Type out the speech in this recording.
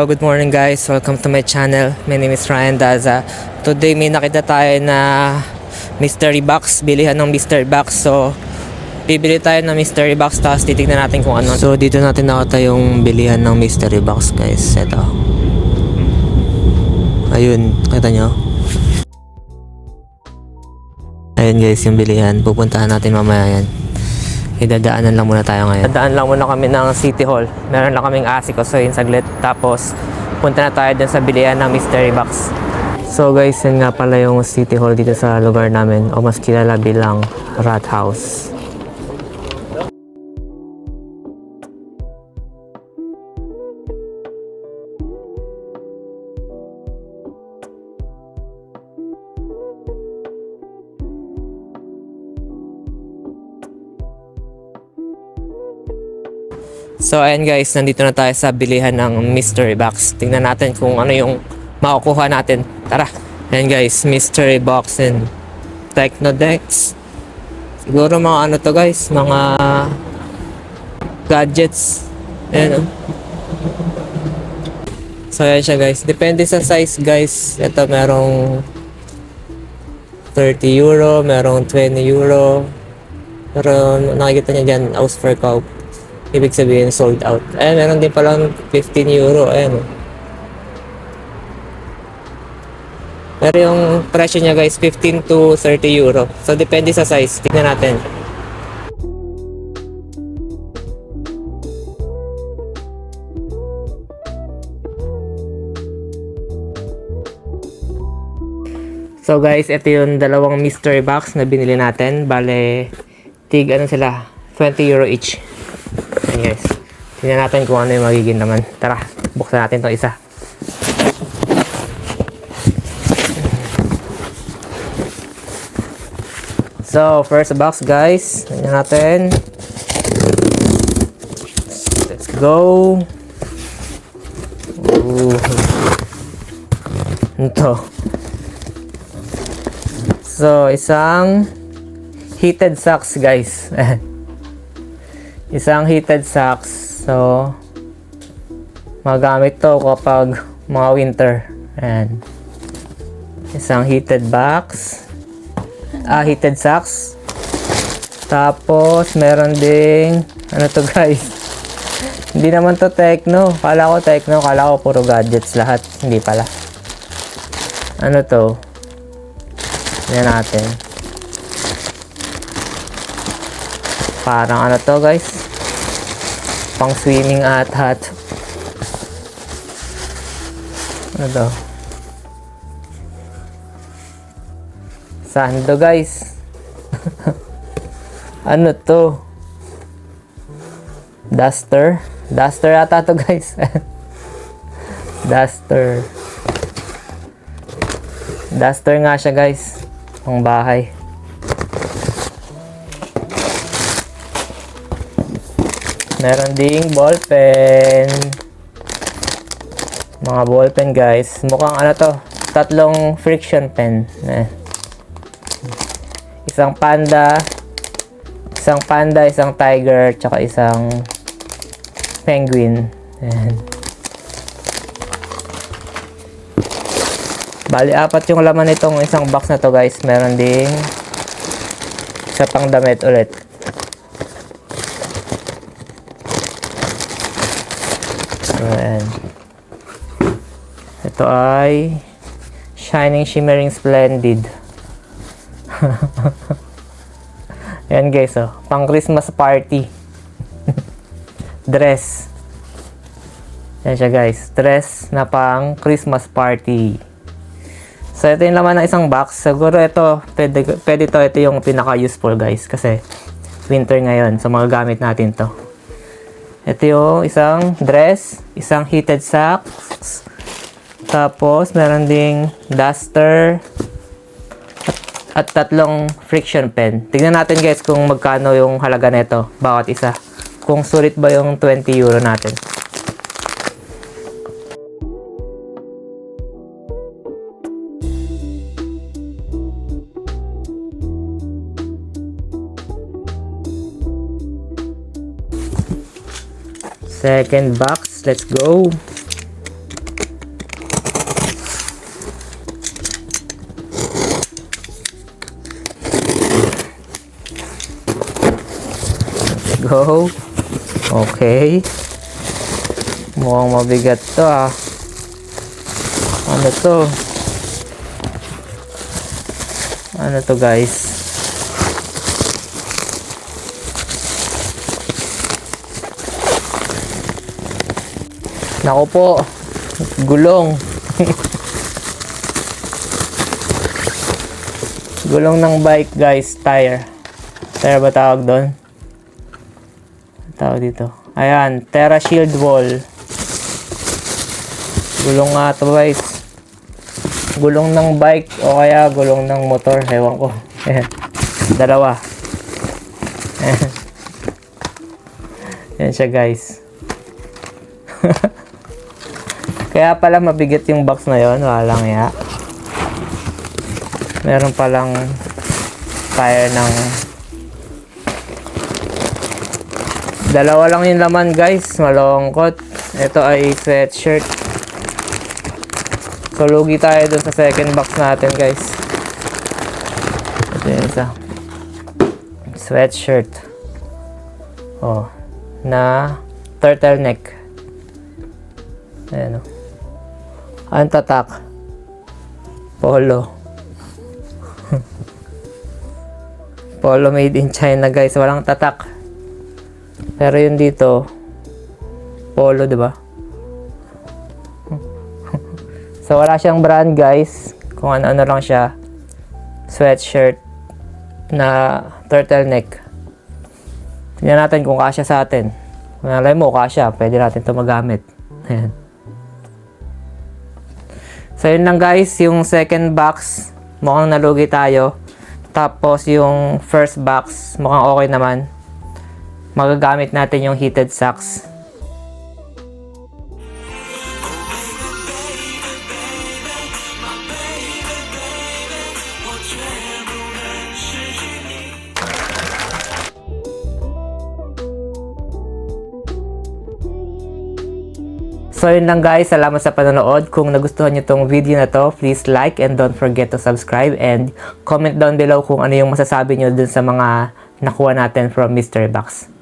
Good morning guys, welcome to my channel. My name is Ryan Daza. Today may nakita tayo na mystery box, bilihan ng mystery box. So bibili tayo ng mystery box tapos titignan natin kung ano. So dito natin nakita yung bilihan ng mystery box guys. Ito. Ayun, kita nyo? Ayun guys yung bilihan. Pupuntahan natin mamaya yan. Idadaanan lang muna tayo ngayon. Dadaan lang muna kami ng City Hall. Meron lang kaming asikosohin saglit. Tapos, punta na tayo dun sa bilihan ng mystery box. So guys, yun nga pala yung City Hall dito sa lugar namin. O mas kilala bilang Rat House. So ayan guys, nandito na tayo sa bilihan ng mystery box. Tingnan natin kung ano yung makukuha natin. Tara! Ayan guys, mystery box and Technodex. Siguro mga ano to guys, mga gadgets. Ayan. So ayan siya guys. Depende sa size guys. Ito merong 30 euro, merong 20 euro. Pero nakikita niya dyan, house for cow. Ibig sabihin sold out. Ayan, meron din palang 15 euro. Ayan. Pero yung presyo niya guys, 15 to 30 euro. So, depende sa size. Tignan natin. So guys, ito yung dalawang mystery box na binili natin. Bale, ano sila? 20 euro each. Ayan guys. Tingnan natin kung ano yung magiging naman. Tara, buksan natin itong isa. So, first box guys. Tingnan natin. Let's go. Ooh. Ito. So, isang heated socks guys. Isang heated socks. So, magamit to kapag mga winter. Ayan. Isang heated box. Heated socks. Tapos, meron ding, ano to guys? Hindi naman to Techno. Kala ko Techno. Kala ko puro gadgets lahat. Hindi pala. Ano to? Yan natin. Parang ano to guys, pang swimming at hat. Ano to? Saan to guys? Ano to? Duster? Duster ata to guys. Duster. Duster nga siya guys. Pang bahay. Meron ding ballpen. Mga ballpen guys. Mukhang ano to? Tatlong friction pen. Isang panda. Isang tiger. Tsaka isang penguin. Ayan. Bali, 4 yung laman nitong isang box na to guys. Meron ding isa pang damit ulit. Ayan. Ito ay Shining Shimmering Splendid. Ayan guys, oh. Pang Christmas party. Dress. Ayan siya guys. Dress na pang Christmas party. So ito yung laman ng isang box. Siguro ito, pwede to. Ito yung pinaka-useful guys. Kasi winter ngayon. So magagamit natin to. Ito yung isang dress, isang heated socks, tapos meron ding duster, at tatlong friction pen. Tignan natin guys kung magkano yung halaga nito, bawat isa. Kung sulit ba yung 20 euro natin. Second box, let's go. go. Okay. Mukhang mabigat to ah. Ano to? Ano to guys? Naku po. Gulong. Gulong ng bike guys. Tire. Tire ba tawag doon? Tawag dito. Ayan. Terra Shield Wall. Gulong nga to guys. Gulong ng bike o kaya gulong ng motor. Ewan ko. Ayan. Dalawa. Ayan. Ayan siya guys. Kaya pala mabigat yung box na yon, walang ya. Meron palang tire ng dalawa lang yung laman guys, malungkot. Ito ay sweatshirt. So lugi tayo dun sa second box natin guys. Ito yung isa. Sweatshirt. Oh, na turtleneck. Ayan o. Ang tatak. Polo. Polo made in China guys. Walang tatak. Pero yun dito, polo, diba? So wala siyang brand guys. Kung ano-ano lang siya. Sweatshirt na turtleneck. Tingnan natin kung kasya sa atin. Kung nalay mo, kasya. Pwede natin ito magamit. Ayan. So yun lang guys, yung second box mukhang nalugi tayo. Tapos yung first box mukhang okay naman. Magagamit natin yung heated socks. So yun lang guys, salamat sa panonood. Kung nagustuhan nyo tong video na to, please like and don't forget to subscribe and comment down below kung ano yung masasabi nyo dun sa mga nakuha natin from Mystery Box.